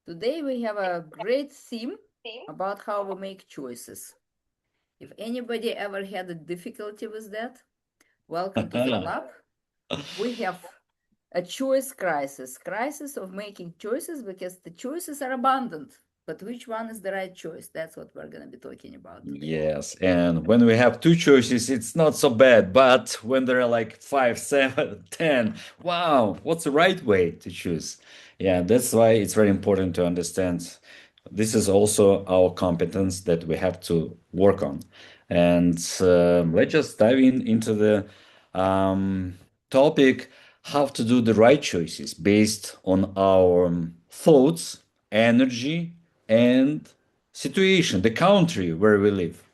Today we have a great theme about how we make choices. If anybody ever had a difficulty with that, welcome to the club. We have a choice crisis of making choices because the choices are abundant. But which one is the right choice? That's what we're going to be talking about today. Yes, and when we have two choices, it's not so bad. But when there are like five, seven, 10, wow, what's the right way to choose? Yeah, that's why it's very important to understand. This is also our competence that we have to work on. And let's just dive into the topic how to do the right choices based on our thoughts, energy, and situation, the country where we live.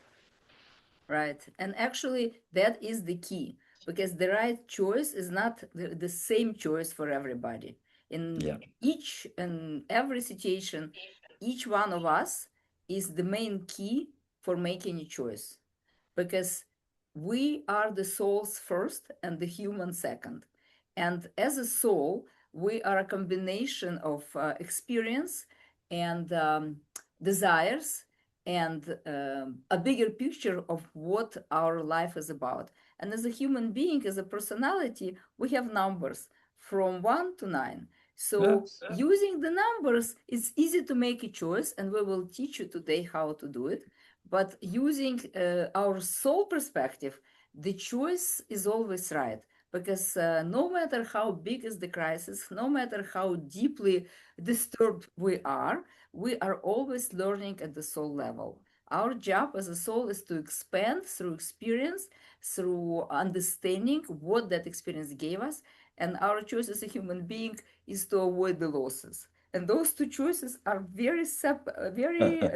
Right. And actually, that is the key because the right choice is not the same choice for everybody. In Yeah. each and every situation, each one of us is the main key for making a choice because we are the souls first and the human second. And as a soul, we are a combination of experience and desires and a bigger picture of what our life is about. And as a human being, as a personality, we have numbers from 1 to 9. Yeah. So using the numbers, it's easy to make a choice, and we will teach you today how to do it. But using our soul perspective, the choice is always right because no matter how big is the crisis, no matter how deeply disturbed we are always learning at the soul level. Our job as a soul is to expand through experience, through understanding what that experience gave us, and our choice as a human being is to avoid the losses. And those two choices are very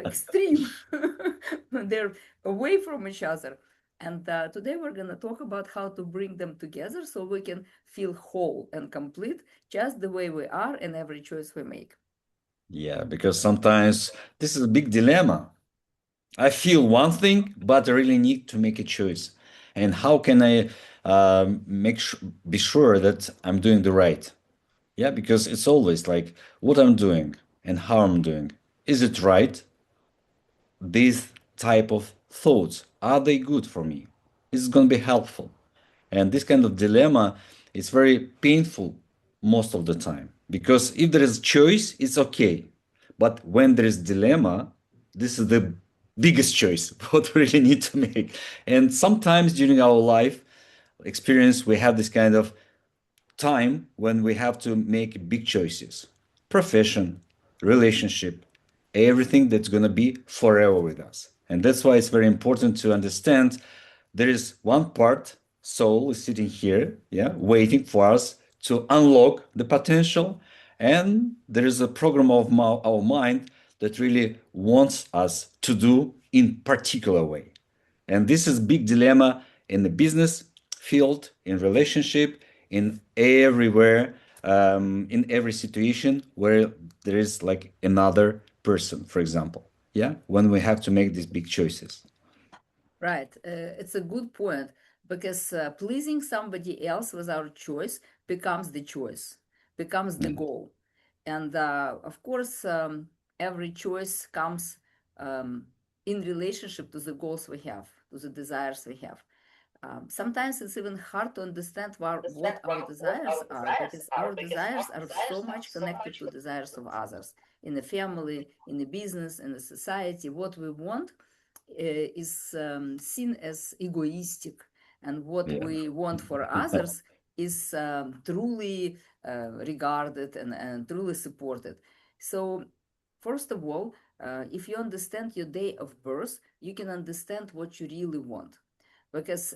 extreme. They're away from each other. And today we're going to talk about how to bring them together so we can feel whole and complete just the way we are in every choice we make. Yeah, because sometimes this is a big dilemma. I feel one thing, but I really need to make a choice. And how can I be sure that I'm doing the right? Yeah, because it's always like what I'm doing and how I'm doing. Is it right? These type of thoughts, are they good for me? Is it going to be helpful? And this kind of dilemma is very painful most of the time because if there is choice, it's okay. But when there is dilemma, this is the biggest choice what we really need to make. And sometimes during our life experience, we have this kind of time when we have to make big choices, profession, relationship, everything that's going to be forever with us. And that's why it's very important to understand there is one part, soul is sitting here, yeah, waiting for us to unlock the potential. And there is a program of our mind that really wants us to do in particular way. And this is big dilemma in the business field, in relationship, in everywhere, in every situation where there is like another person, for example. Yeah, when we have to make these big choices. Right. It's a good point because pleasing somebody else with our choice becomes the choice, becomes the Yeah. goal. And of course, every choice comes um, in relationship to the goals we have, to the desires we have. Sometimes it's even hard to understand what our desires are because our desires are so much connected to desires of others in the family, in the business, in the society. What we want is seen as egoistic, and what Yeah. we want for others is truly regarded and truly supported. So, first of all, if you understand your day of birth, you can understand what you really want because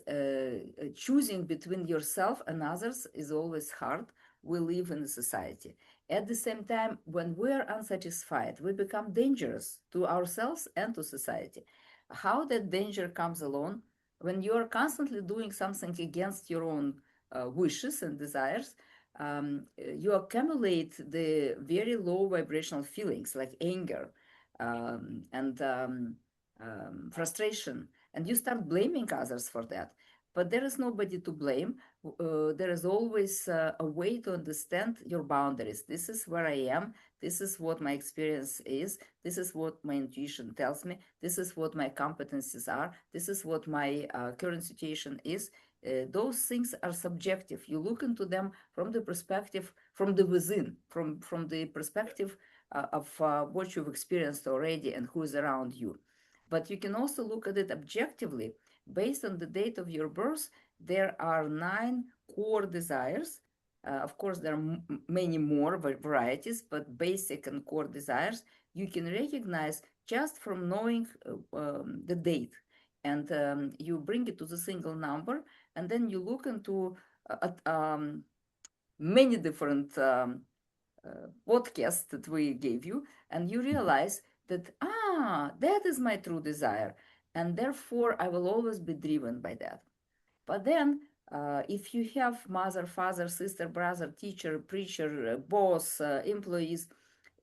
choosing between yourself and others is always hard. We live in a society. At the same time, when we are unsatisfied, we become dangerous to ourselves and to society. How that danger comes along when you are constantly doing something against your own wishes and desires. You accumulate the very low vibrational feelings like anger and frustration, and you start blaming others for that. but there is nobody to blame. There is always a way to understand your boundaries. This is where I am. This is what my experience is. This is what my intuition tells me. This is what my competencies are. This is what my current situation is. Those things are subjective. You look into them from the perspective, from the within, from the perspective of what you've experienced already and who is around you. But you can also look at it objectively. Based on the date of your birth, there are 9 core desires. Of course, there are many more varieties, but basic and core desires you can recognize just from knowing the date. And you bring it to the single number, and then you look into many different podcasts that we gave you, and you realize that, that is my true desire. And therefore, I will always be driven by that. But then, if you have mother, father, sister, brother, teacher, preacher, boss, employees,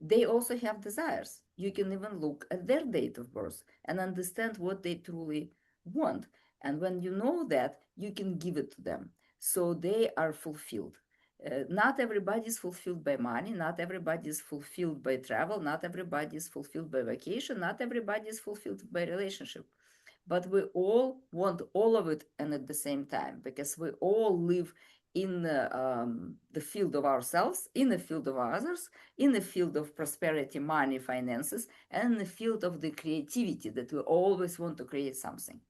they also have desires. You can even look at their date of birth and understand what they truly want. And when you know that, you can give it to them. So they are fulfilled. Not everybody is fulfilled by money, not everybody is fulfilled by travel, not everybody is fulfilled by vacation, not everybody is fulfilled by relationship. But we all want all of it and at the same time, because we all live in the field of ourselves, in the field of others, in the field of prosperity, money, finances, and in the field of the creativity that we always want to create something.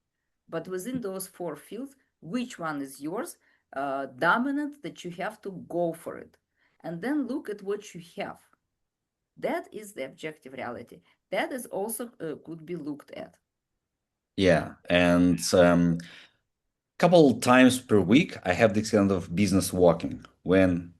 But within those 4 fields, which one is yours, dominant, that you have to go for it? And then look at what you have. That is the objective reality. That is also could be looked at. Yeah, and couple times per week, I have this kind of business walking when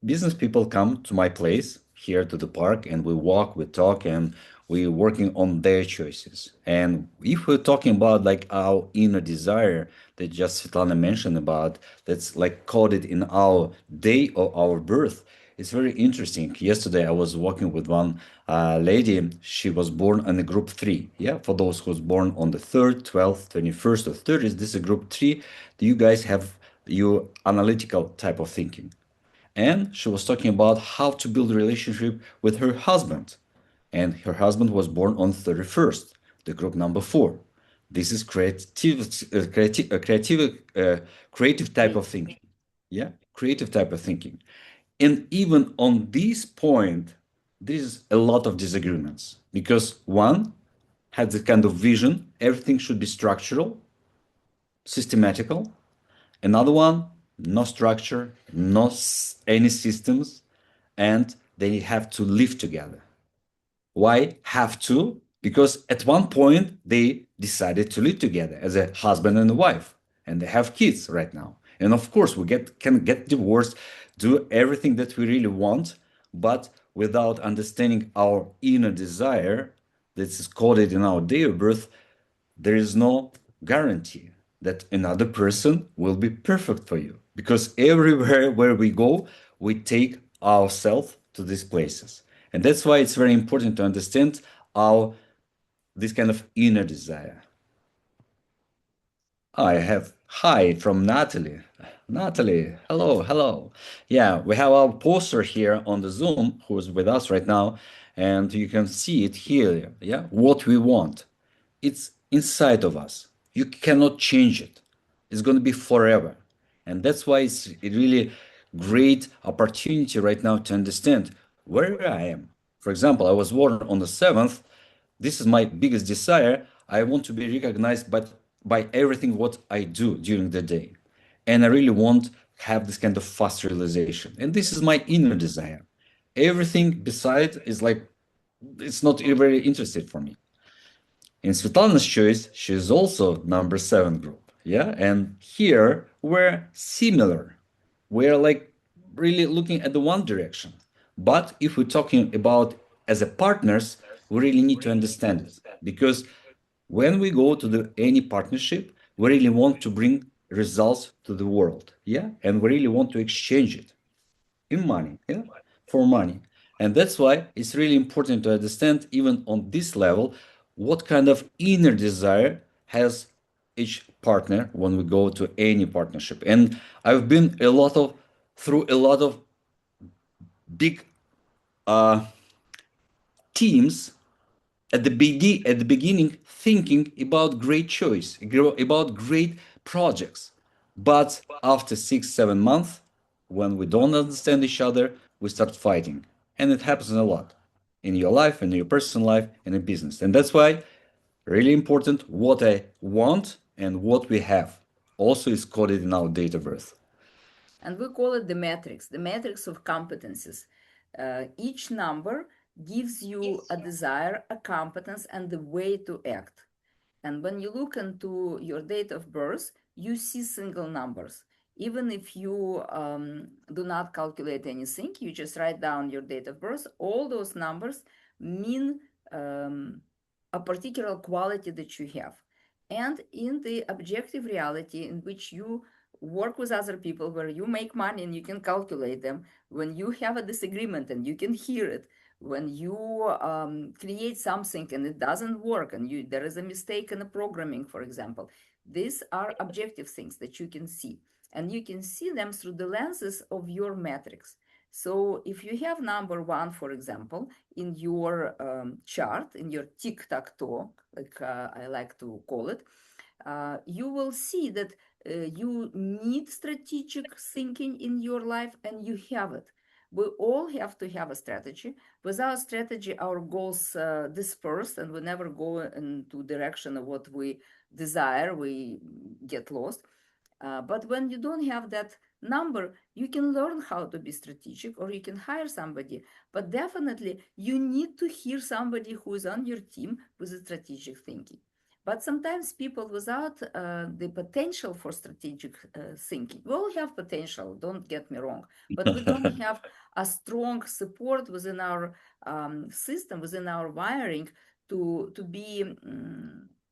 business people come to my place here to the park and we walk, we talk, and we're working on their choices. And if we're talking about like our inner desire that just Svetlana mentioned about, that's like coded in our day of our birth, it's very interesting. Yesterday, I was walking with one lady. She was born in a group 3. Yeah, for those who's born on the 3rd, 12th, 21st, or 30th, this is a group 3. You guys have your analytical type of thinking. And she was talking about how to build a relationship with her husband. And her husband was born on 31st, the group number 4. This is creative type of thinking. Yeah, creative type of thinking. And even on this point, there's a lot of disagreements because one had the kind of vision, everything should be structural, systematical. Another one, no structure, no any systems, and they have to live together. Why have to? Because at one point they decided to live together as a husband and a wife, and they have kids right now. And of course, can get divorced, do everything that we really want, but without understanding our inner desire that is coded in our day of birth, there is no guarantee that another person will be perfect for you. Because everywhere where we go, we take ourselves to these places. And that's why it's very important to understand our this kind of inner desire. I have hi from Natalie. Natalie, hello, hello. Yeah, we have our poster here on the Zoom who is with us right now, and you can see it here. Yeah, what we want. It's inside of us. You cannot change it. It's going to be forever. And that's why it's a really great opportunity right now to understand where I am. For example, I was born on the 7th. This is my biggest desire. I want to be recognized by everything what I do during the day. And I really want have this kind of fast realization. And this is my inner desire. Everything beside is like it's not very interested for me. In Svetlana's choice, she is also number 7 group. Yeah. And here we're similar. We're like really looking at the one direction. But if we're talking about as a partners, we really need to understand it. Because when we go to the any partnership, we really want to bring results to the world. Yeah. And we really want to exchange it in money, yeah, for money. And that's why it's really important to understand, even on this level, what kind of inner desire has each partner when we go to any partnership. And I've been through a lot of big uh, teams at the beginning thinking about great choice, about great projects. But after 6, 7 months, when we don't understand each other, we start fighting. And it happens a lot in your life, in your personal life, and in business. And that's why really important what I want and what we have also is coded in our date of birth. And we call it the matrix of competencies. Each number gives you a desire, a competence, and the way to act. And when you look into your date of birth, you see single numbers. Even if you do not calculate anything, you just write down your date of birth, all those numbers mean a particular quality that you have. And in the objective reality in which you work with other people, where you make money and you can calculate them, when you have a disagreement and you can hear it, when you create something and it doesn't work and there is a mistake in the programming, for example, these are objective things that you can see, and you can see them through the lenses of your metrics. So if you have number one, for example, in your chart, in your tic-tac-toe, like I like to call it, you will see that you need strategic thinking in your life, and you have it. We all have to have a strategy. Without strategy, our goals disperse, and we never go into direction of what we desire. We get lost. But when you don't have that number, you can learn how to be strategic, or you can hire somebody. But definitely, you need to hear somebody who is on your team with a strategic thinking. But sometimes people without the potential for strategic thinking, we all have potential, don't get me wrong, but we don't have a strong support within our system, within our wiring to be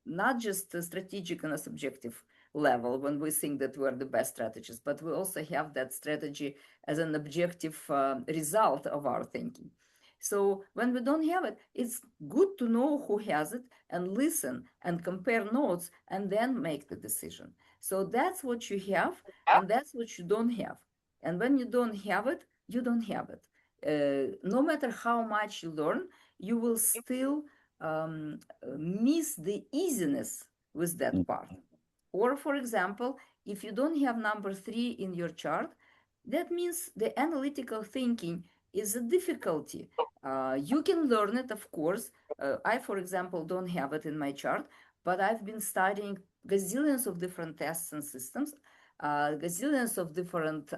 not just strategic on a subjective level when we think that we're the best strategists, but we also have that strategy as an objective result of our thinking. So when we don't have it, it's good to know who has it and listen and compare notes and then make the decision. So that's what you have and that's what you don't have. And when you don't have it, you don't have it. No matter how much you learn, you will still miss the easiness with that part. Or, for example, if you don't have number three in your chart, that means the analytical thinking is a difficulty. You can learn it, of course. I, for example, don't have it in my chart, but I've been studying gazillions of different tests and systems, gazillions of different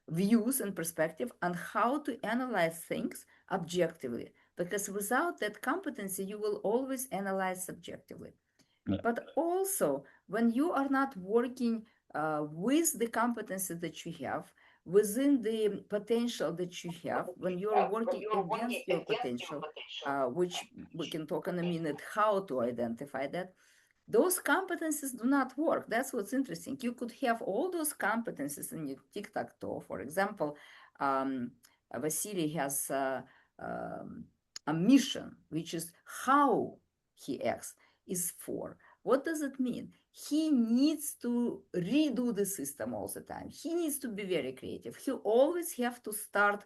views and perspective on how to analyze things objectively. Because without that competency, you will always analyze subjectively. But also, when you are not working with the competency that you have, within the potential that you have, when you're working against your potential, which we can talk in a minute how to identify that, those competencies do not work. That's what's interesting. You could have all those competencies in your tic-tac-toe. For example, Vasili has a mission, which is how he acts, is for. What does it mean? He needs to redo the system all the time. He needs to be very creative. He always have to start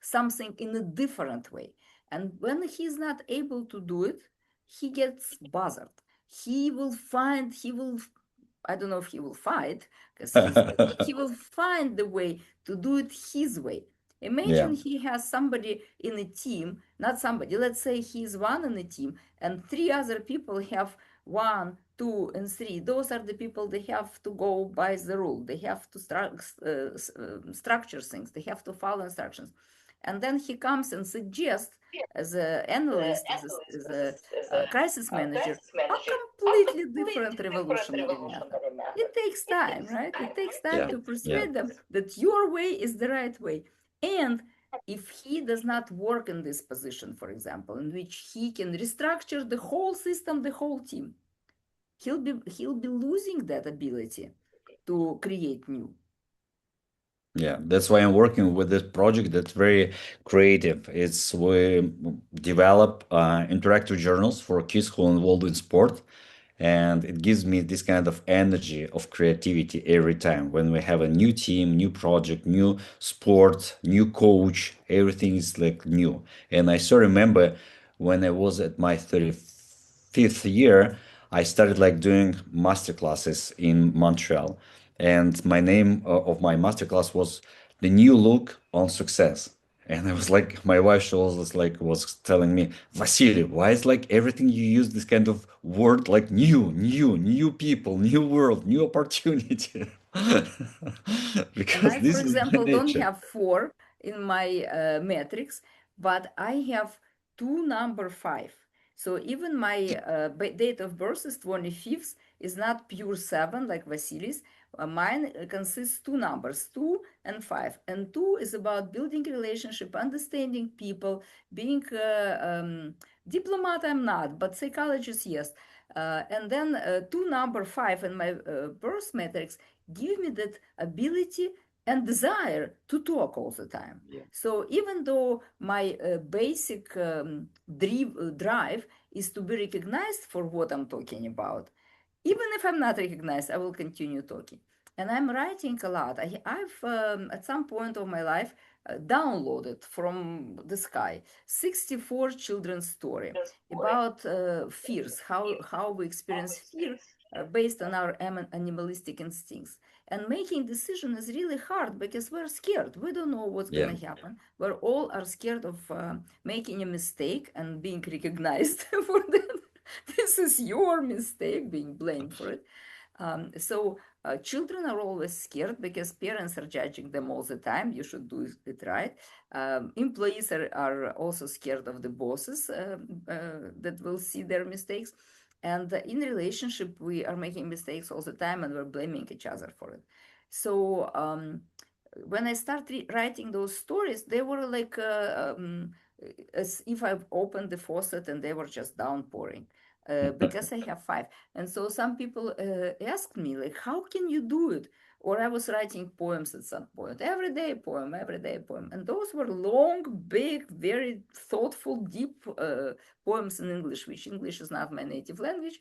something in a different way. And when he's not able to do it, he gets bothered. He will find, I don't know if he will fight, because he will find the way to do it his way. Imagine Yeah. he has somebody in a team, not somebody, let's say he's one in a team, and three other people have one, two, and three. Those are the people they have to go by the rule. They have to structure things. They have to follow instructions. And then he comes and suggests, as an analyst, as a crisis manager, a completely different revolutionary method. It takes time, right? It takes time Yeah. to Yeah. persuade them that your way is the right way. And if he does not work in this position, for example, in which he can restructure the whole system, the whole team, he'll be losing that ability to create new. Yeah, that's why I'm working with this project that's very creative. It's we develop interactive journals for kids who are involved in sport, And it gives me this kind of energy of creativity every time when we have a new team, new project, new sport, new coach, everything is like new. And I still remember when I was at my 35th year, I started like doing master classes in Montreal. And my name of my master class was The New Look on Success. And I was like, my wife she was like was telling me, Vasily, why is like everything you use this kind of word like new people, new world, new opportunity? And Because I, for this is my example, don't nature. have four in my metrics, but I have two number five. So even my date of birth is 25th, is not pure seven like Vasily's. Mine consists two numbers, two and five. And two is about building relationship, understanding people, being diplomat. I'm not, but psychologist, yes. And then two number five in my birth matrix give me that ability and desire to talk all the time. Yeah. So even though my basic drive is to be recognized for what I'm talking about, even if I'm not recognized, I will continue talking. And I'm writing a lot. I've at some point of my life downloaded from the sky 64 children's story about fears, how we experience fear based on our animalistic instincts. And making decision is really hard because we're scared. We don't know what's Yeah. gonna happen. We're all are scared of making a mistake and being recognized for that. This is your mistake, being blamed for it. So children are always scared because parents are judging them all the time. You should do it right. Employees are also scared of the bosses that will see their mistakes. And in relationship, we are making mistakes all the time and we're blaming each other for it. So when I started writing those stories, they were like as if I've opened the faucet and they were just downpouring. Because I have five. And so some people asked me, like, how can you do it? Or I was writing poems at some point, every day poem. And those were long, big, very thoughtful, deep poems in English, which English is not my native language.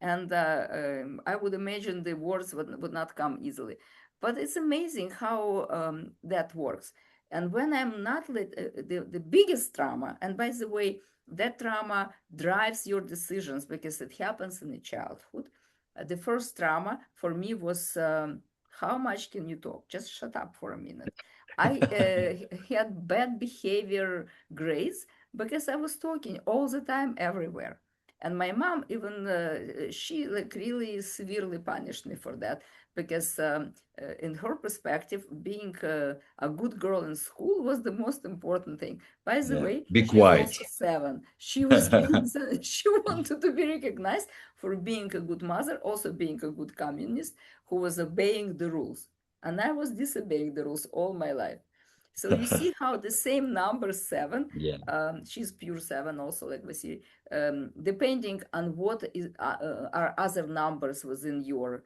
And I would imagine the words would not come easily. But it's amazing how that works. And when I'm not the biggest trauma, and by the way, that trauma drives your decisions because it happens in the childhood. The first trauma for me was how much can you talk? Just shut up for a minute. I had bad behavior grades because I was talking all the time, everywhere. And my mom, even she like really severely punished me for that because in her perspective, being a good girl in school was the most important thing. By the Yeah. way, Be she's quiet. also seven. She was being, she wanted to be recognized for being a good mother, also being a good communist who was obeying the rules. And I was disobeying the rules all my life. So you see how the same number seven, Yeah. she's pure seven also, like we see, depending on what are other numbers within your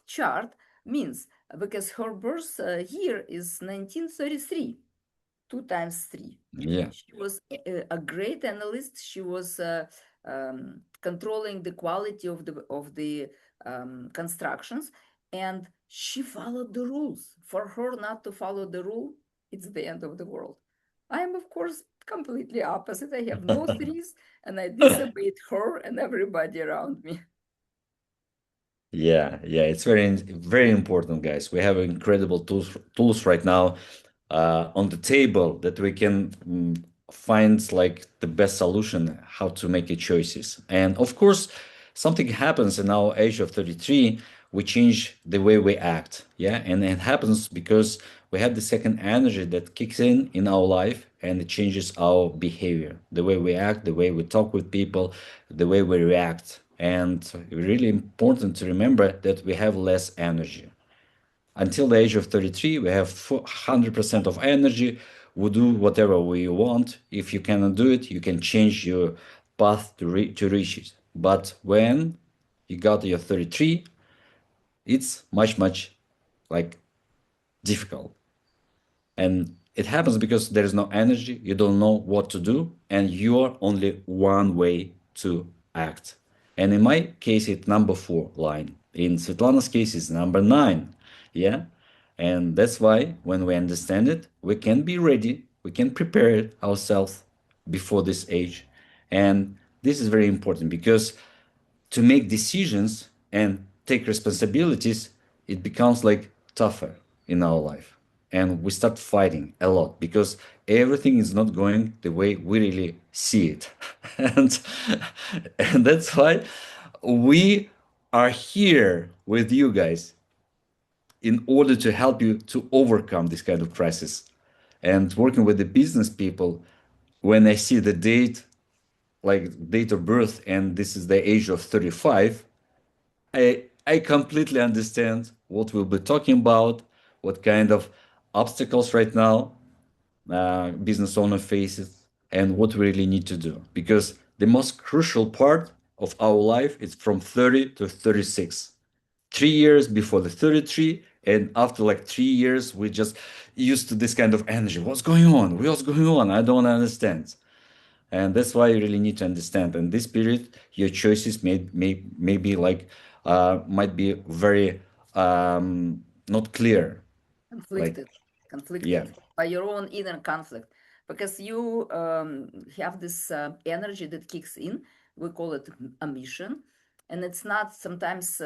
chart means, because her birth year is 1933, 2 times 3. Yeah. She was a great analyst. She was controlling the quality of the constructions, and she followed the rules. For her not to follow the rule, it's the end of the world. I am, of course, completely opposite. I have no threes, and I disobeyed her and everybody around me. Yeah, yeah, it's very important, guys. We have incredible tools right now on the table that we can find like the best solution how to make a choices. And of course, something happens in our age of 33, we change the way we act. Yeah, and it happens because we have the second energy that kicks in our life and it changes our behavior, the way we act, the way we talk with people, the way we react. And really important to remember that we have less energy. Until the age of 33, we have 100% of energy. We do whatever we want. If you cannot do it, you can change your path to reach it. But when you got your 33, it's much like difficult. And it happens because there is no energy, you don't know what to do, and you're only one way to act. And in my case, it's number 4 line. In Svetlana's case, it's number 9. Yeah. And that's why when we understand it, we can be ready, we can prepare it ourselves before this age. And this is very important because to make decisions and take responsibilities, it becomes like tougher in our life. And we start fighting a lot because everything is not going the way we really see it. and, and that's why we are here with you guys in order to help you to overcome this kind of crisis. And working with the business people, when I see the date, like date of birth, and this is the age of 35, I completely understand what we'll be talking about, what kind of obstacles right now business owner faces, and what we really need to do. Because the most crucial part of our life is from 30 to 36. 3 years before the 33, and after like 3 years, we just used to this kind of energy. What's going on? What's going on? I don't understand. And that's why you really need to understand. In this period, your choices may be like might be very not clear. Like, Conflicted, yeah, conflicted by your own inner conflict, because you have this energy that kicks in. We call it a mission, and it's not. Sometimes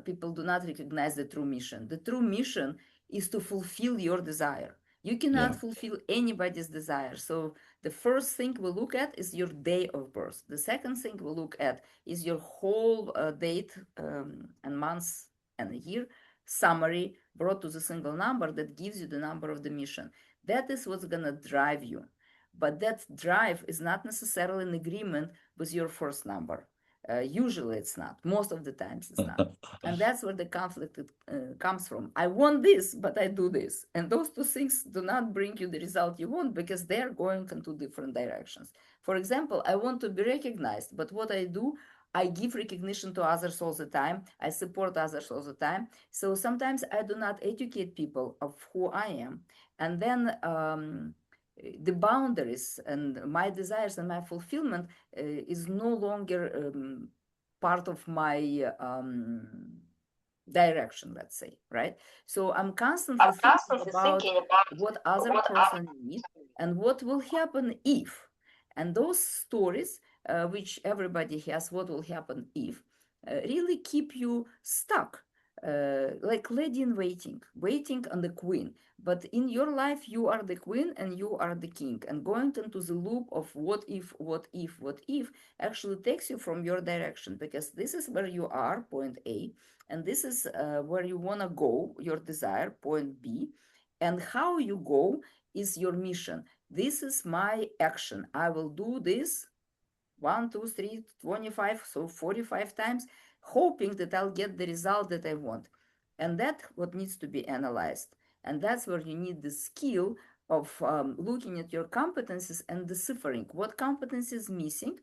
people do not recognize the true mission. The true mission is to fulfill your desire. You cannot yeah, fulfill anybody's desire. So the first thing we look at is your day of birth. The second thing we look at is your whole date and months and year summary brought to the single number that gives you the number of the mission. That is what's going to drive you. But that drive is not necessarily in agreement with your first number. Usually it's not. Most of the times it's not. And that's where the conflict comes from. I want this, but I do this. And those two things do not bring you the result you want because they're going into different directions. For example, I want to be recognized, but what I do, I give recognition to others all the time. I support others all the time. So sometimes I do not educate people of who I am. And then the boundaries and my desires and my fulfillment is no longer part of my direction, let's say, right? So I'm constantly thinking about what other person need and what will happen if. And those stories, which everybody has, what will happen if, really keep you stuck, like lady in waiting, waiting on the queen. But in your life, you are the queen and you are the king. And going into the loop of what if, what if, what if actually takes you from your direction, because this is where you are, point A, and this is where you want to go, your desire, point B, and how you go is your mission. This is my action. I will do this 1, 2, 3, 25, so 45 times, hoping that I'll get the result that I want. And that's what needs to be analyzed. And that's where you need the skill of looking at your competencies and deciphering what competence is missing,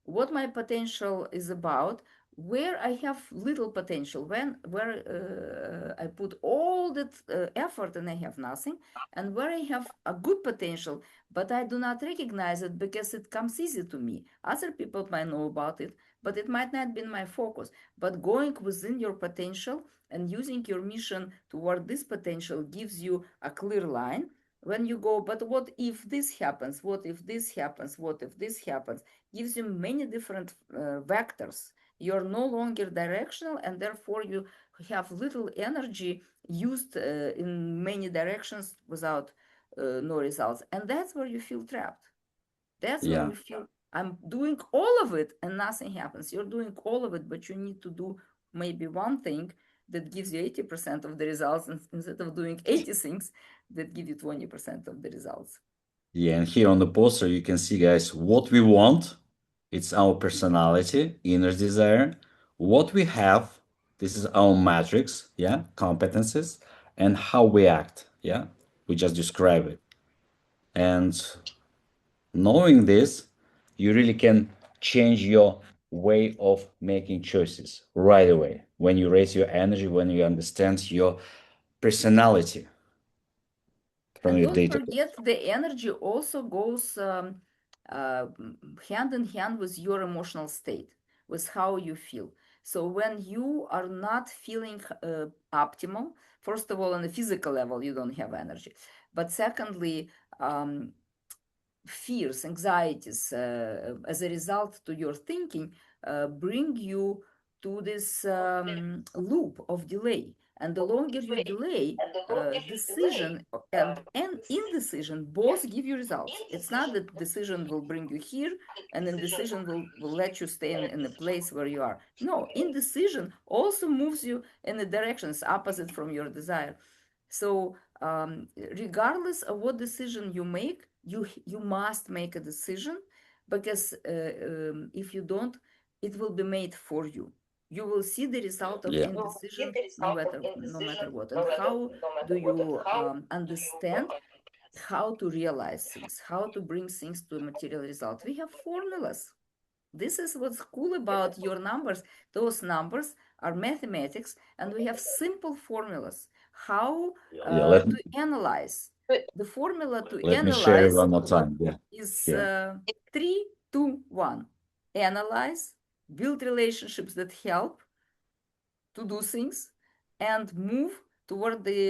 what my potential is about, where I have little potential, where I put all that effort and I have nothing, and where I have a good potential, but I do not recognize it because it comes easy to me. Other people might know about it, but it might not be my focus. But going within your potential and using your mission toward this potential gives you a clear line. When you go, but what if this happens? What if this happens? What if this happens? Gives you many different vectors. You're no longer directional, and therefore you have little energy used in many directions without no results. And that's where you feel trapped. That's when yeah, you feel I'm doing all of it and nothing happens. You're doing all of it, but you need to do maybe one thing that gives you 80% of the results instead of doing 80 things that give you 20% of the results. yeah. And here on the poster, you can see, guys, what we want. It's our personality, inner desire. What we have, this is our matrix, yeah, competences, and how we act, yeah. We just describe it. And knowing this, you really can change your way of making choices right away when you raise your energy, when you understand your personality from And your don't data. forget, the energy also goes uh, hand in hand with your emotional state. with how you feel. So when you are not feeling optimal, first of all, on a physical level, you don't have energy. But secondly, fears, anxieties, as a result to your thinking, bring you to this loop of delay. And the longer you delay, decision and indecision both give you results. It's not that decision will bring you here and indecision will let you stay in the place where you are. No, indecision also moves you in the directions opposite from your desire. So regardless of what decision you make, you must make a decision, because if you don't, it will be made for you. You will see the result of Yeah. indecision no matter what. And how do you understand how to realize things, how to bring things to a material result? We have formulas. This is what's cool about your numbers. Those numbers are mathematics, and we have simple formulas. How Yeah. Let to analyze. The formula to let me share it analyze one more time. Yeah. is Yeah. 3, 2, 1. Analyze, build relationships that help to do things, and move toward the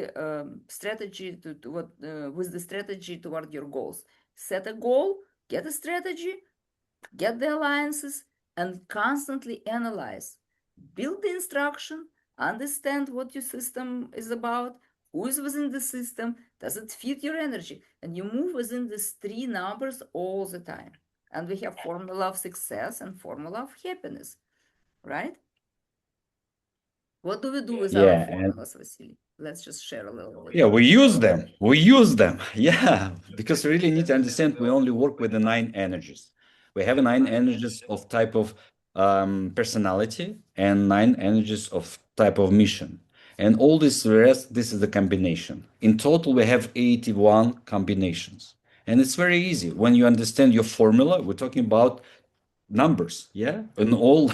strategy to what with the strategy toward your goals. Set a goal, get a strategy, get the alliances, and constantly analyze. Build the instruction, understand what your system is about, who is within the system, does it fit your energy, and you move within these three numbers all the time. And we have formula of success and formula of happiness, right? What do we do with our Yeah. And formulas, Vasily? Let's just share a little bit. yeah, we use them. We use them. Yeah. Because we really need to understand we only work with the nine energies. We have nine energies of type of personality and nine energies of type of mission. And all this rest, this is the combination. In total, we have 81 combinations. And it's very easy. When you understand your formula, we're talking about numbers. Yeah, in all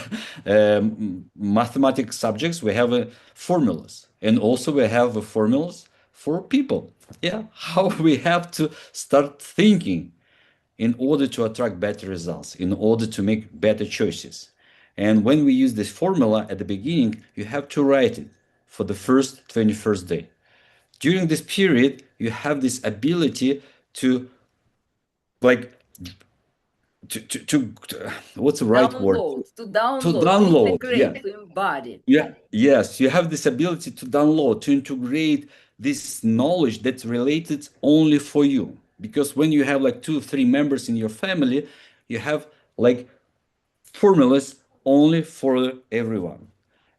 mathematics subjects we have formulas, and also we have formulas for people. Yeah, how we have to start thinking in order to attract better results, in order to make better choices. And when we use this formula at the beginning, you have to write it for the first 21st day. During this period you have this ability to, like, what's the right word, To to download, to download. Yeah. integrate, to embody. Yeah. Yes, you have this ability to download, to integrate this knowledge that's related only for you. Because when you have like two, three members in your family, you have like formulas only for everyone.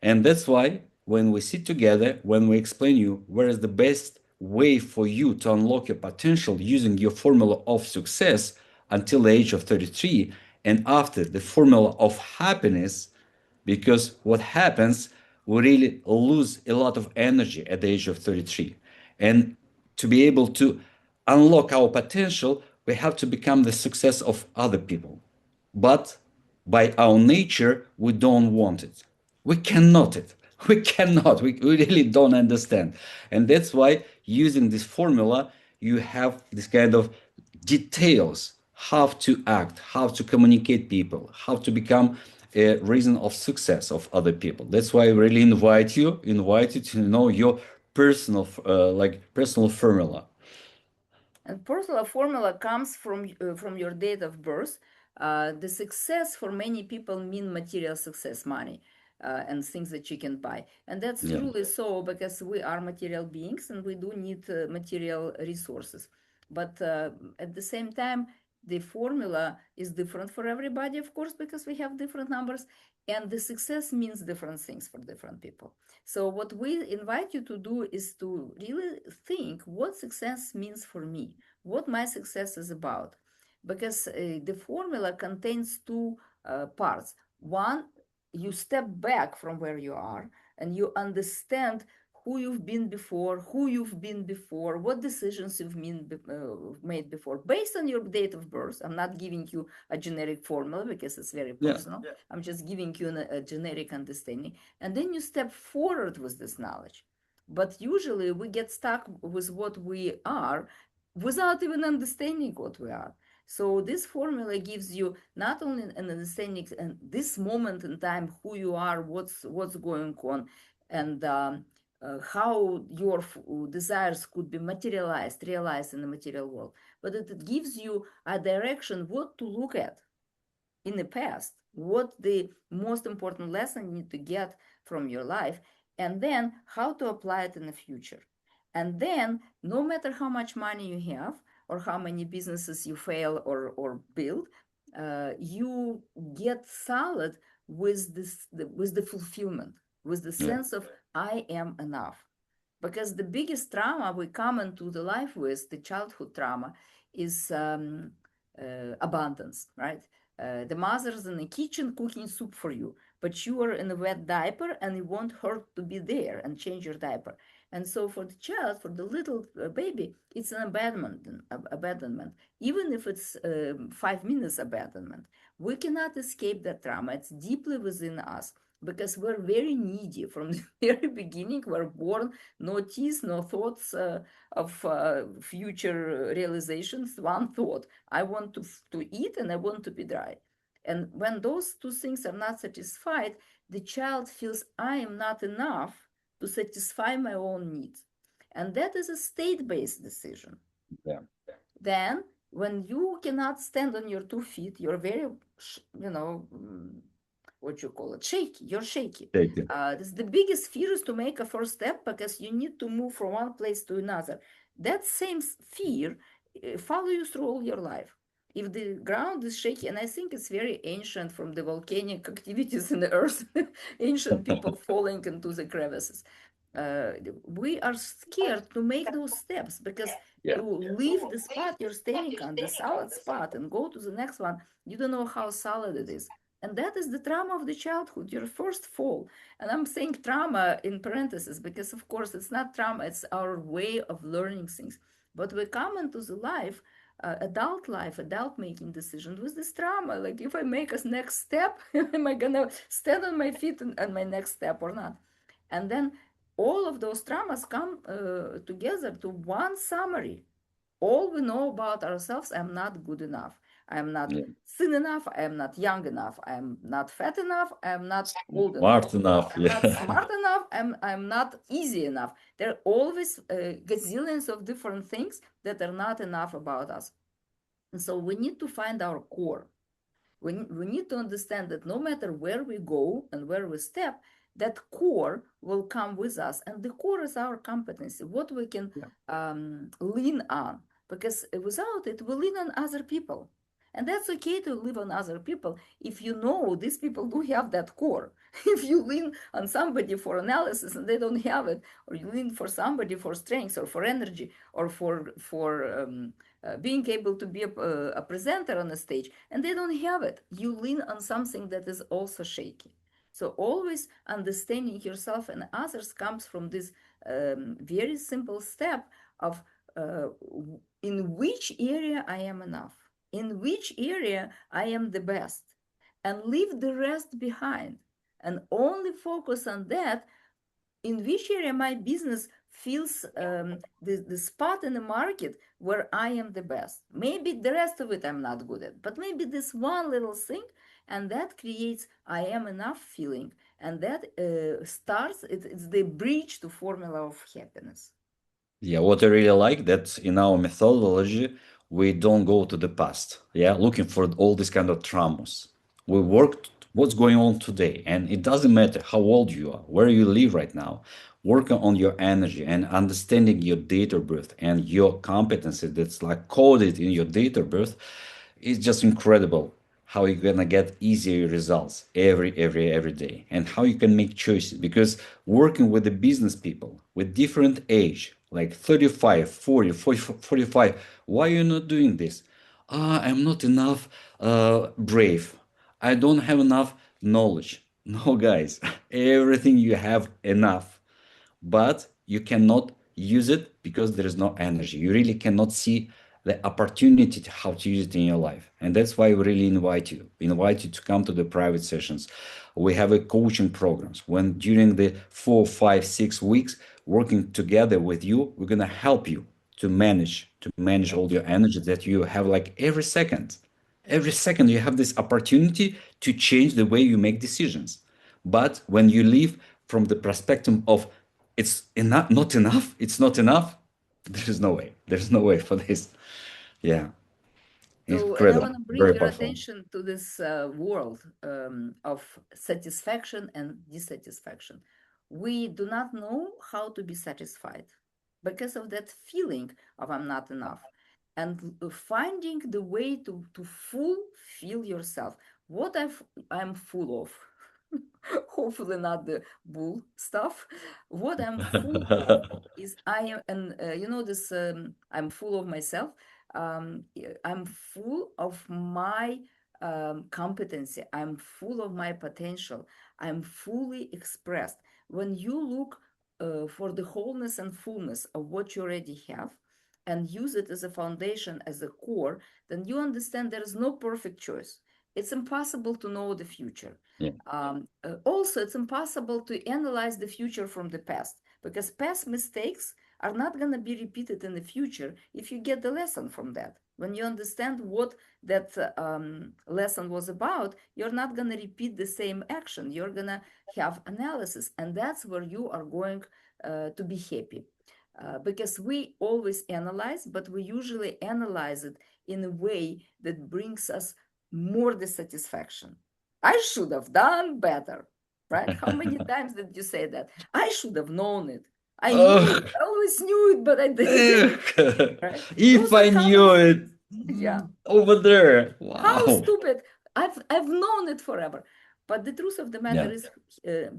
And that's why when we sit together, when we explain you where is the best way for you to unlock your potential using your formula of success until the age of 33, and after the formula of happiness, because what happens, we really lose a lot of energy at the age of 33. And to be able to unlock our potential, we have to become the success of other people. But by our nature, we don't want it. We cannot it. We cannot. We really don't understand. And that's why using this formula, you have this kind of details, how to act, how to communicate people, how to become a reason of success of other people. That's why I really invite you to know your personal, personal formula. And personal formula comes from your date of birth. The success for many people mean material success, money, and things that you can buy. And that's Yeah. truly so, because we are material beings and we do need material resources. But at the same time, the formula is different for everybody, of course, because we have different numbers, and the success means different things for different people. So what we invite you to do is to really think what success means for me, what my success is about. Because the formula contains two parts. One, you step back from where you are and you understand who you've been before, what decisions you've made before, based on your date of birth. I'm not giving you a generic formula because it's very Yeah. personal. Yeah. I'm just giving you a generic understanding. And then you step forward with this knowledge. But usually we get stuck with what we are without even understanding what we are. So this formula gives you not only an understanding and this moment in time, who you are, what's going on, and how your desires could be realized in the material world, but it gives you a direction what to look at in the past, what the most important lesson you need to get from your life, and then how to apply it in the future. And then, no matter how much money you have or how many businesses you fail or build, you get solid with with the fulfillment, with the Yeah. sense of I am enough. Because the biggest trauma we come into the life with, the childhood trauma, is abundance, right? The mother's in the kitchen cooking soup for you, but you are in a wet diaper and you want her to be there and change your diaper. And so for the child, for the little baby, it's an abandonment, even if it's 5 minutes abandonment. We cannot escape that trauma. It's deeply within us because we're very needy from the very beginning. We're born no teeth, no thoughts of future realizations. One thought: I want to eat and I want to be dry. And when those two things are not satisfied, the child feels I am not enough to satisfy my own needs. And that is a state-based decision. Yeah. Then, when you cannot stand on your 2 feet, you're very, what you call it, shaky. You're shaky. Thank you. This the biggest fear is to make a first step because you need to move from one place to another. That same fear follow you through all your life. If the ground is shaky, and I think it's very ancient from the volcanic activities in the earth, ancient people falling into the crevices. Uh, we are scared to make those steps because Yeah. to leave the spot you're standing on, the solid spot, and go to the next one, you don't know how solid it is. And that is the trauma of the childhood, your first fall. And I'm saying trauma in parentheses because, of course, it's not trauma, it's our way of learning things. But we come into the life, adult making decisions with this trauma. Like, if I make a next step, am I going to stand on my feet on my next step or not? And then all of those traumas come together to one summary. All we know about ourselves: I'm not good enough, I'm not Yeah. thin enough, I'm not young enough, I'm not fat enough, I'm not old enough, Smart enough. I'm not Yeah. smart enough, I'm not easy enough. There are always gazillions of different things that are not enough about us. And so we need to find our core. We need to understand that no matter where we go and where we step, that core will come with us. And the core is our competency, what we can lean on. Because without it, we lean on other people. And that's okay to live on other people if you know these people do have that core. If you lean on somebody for analysis and they don't have it, or you lean for somebody for strength or for energy or for being able to be a presenter on a stage, and they don't have it, you lean on something that is also shaky. So always understanding yourself and others comes from this very simple step of in which area I am enough, in which area I am the best, and leave the rest behind and only focus on that, in which area my business feels the spot in the market where I am the best. Maybe the rest of it I'm not good at, but maybe this one little thing, and that creates I am enough feeling, and that it's the bridge to formula of happiness. Yeah, what I really like that in our methodology, we don't go to the past, yeah, looking for all these kind of traumas. We work what's going on today, and it doesn't matter how old you are, where you live right now. Working on your energy and understanding your date of birth and your competency that's like coded in your date of birth is just incredible how you're gonna get easier results every day and how you can make choices because working with the business people with different age like 35 40 45, why are you not doing this? I'm not enough brave, I don't have enough knowledge. No, guys, everything you have enough, but you cannot use it because there is no energy. You really cannot see the opportunity to how to use it in your life. And that's why we really invite you to come to the private sessions. We have a coaching programs when during the 4, 5, 6 weeks working together with you, we're gonna help you to manage all your energy that you have like every second. Every second you have this opportunity to change the way you make decisions. But when you live from the perspective of it's enough, not enough, it's not enough, there's no way. There's no way for this. Yeah. So, and I want Incredible. to bring Very your powerful. attention to this world of satisfaction and dissatisfaction. We do not know how to be satisfied because of that feeling of I'm not enough. And finding the way to fulfill yourself. What I'm full of, hopefully not the bull stuff. What I'm full of is I am, and you know this, I'm full of myself. I'm full of my competency. I'm full of my potential. I'm fully expressed. When you look for the wholeness and fullness of what you already have and use it as a foundation, as a core, then you understand there is no perfect choice. It's impossible to know the future. Yeah. Also, it's impossible to analyze the future from the past because past mistakes are not going to be repeated in the future if you get the lesson from that. When you understand what that lesson was about, you're not going to repeat the same action. You're going to have analysis, and that's where you are going to be happy. Because we always analyze, but we usually analyze it in a way that brings us more dissatisfaction. I should have done better, right? How many times did you say that? I should have known it. I knew it. I always knew it, but I didn't. Right? If Those are I knew common. it Yeah. over there. How Wow. stupid. I've known it forever. But the truth of the matter Yeah. is,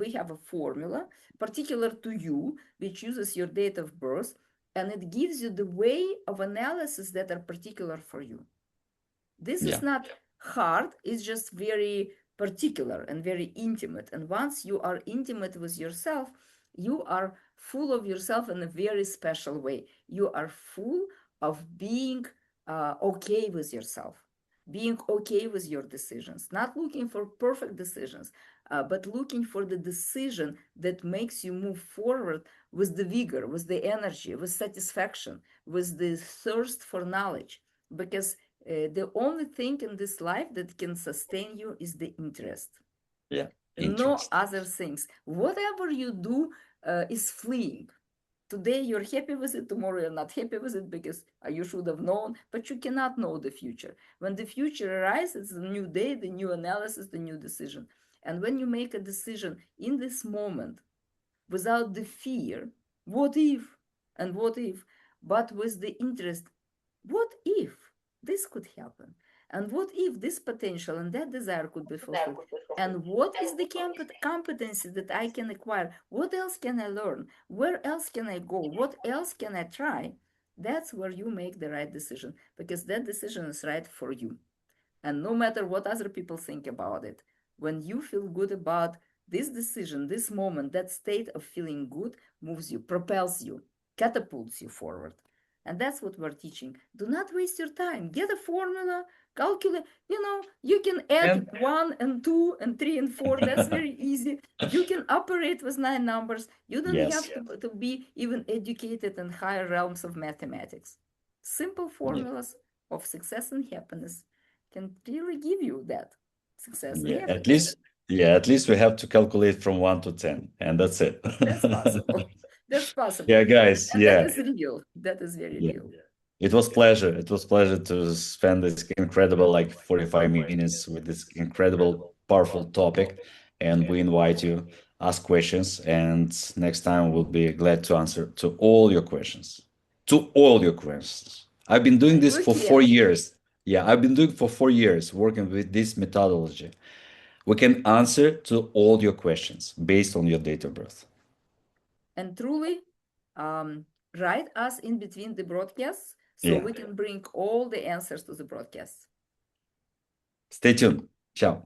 we have a formula particular to you, which uses your date of birth, and it gives you the way of analysis that are particular for you. This is Yeah. not hard, it's just very particular and very intimate. And once you are intimate with yourself, you are full of yourself in a very special way. You are full of being okay with yourself, being okay with your decisions, not looking for perfect decisions, but looking for the decision that makes you move forward with the vigor, with the energy, with satisfaction, with the thirst for knowledge. Because the only thing in this life that can sustain you is the interest. Yeah. No Interest. other things. Whatever you do is fleeing. Today you're happy with it, tomorrow you're not happy with it because you should have known, but you cannot know the future. When the future arises, it's a new day, the new analysis, the new decision. And when you make a decision in this moment without the fear, what if, and what if, but with the interest, what if this could happen? And what if this potential and that desire could be fulfilled? And what is the competency that I can acquire? What else can I learn? Where else can I go? What else can I try? That's where you make the right decision because that decision is right for you. And no matter what other people think about it, when you feel good about this decision, this moment, that state of feeling good moves you, propels you, catapults you forward. And that's what we're teaching. Do not waste your time. Get a formula, calculate. You can add And 1 and 2 and 3 and 4. That's very easy. You can operate with 9 numbers. You don't have yes. to be even educated in higher realms of mathematics. Simple Yeah. formulas of success and happiness can really give you that success and Yeah. happiness. At least we have to calculate from 1 to 10, and that's it. That's possible. That's possible. Yeah, guys. And that Yeah. is real. That is very Yeah. real. It was pleasure. It was pleasure to spend this incredible like 45 minutes with this incredible powerful topic. And we invite you ask questions. And next time we'll be glad to answer to all your questions. To all your questions. I've been doing this We for 4 can. years. Yeah, I've been doing for 4 years working with this methodology. We can answer to all your questions based on your date of birth. And truly, write us in between the broadcasts so Yeah. we can bring all the answers to the broadcasts. Stay tuned. Ciao.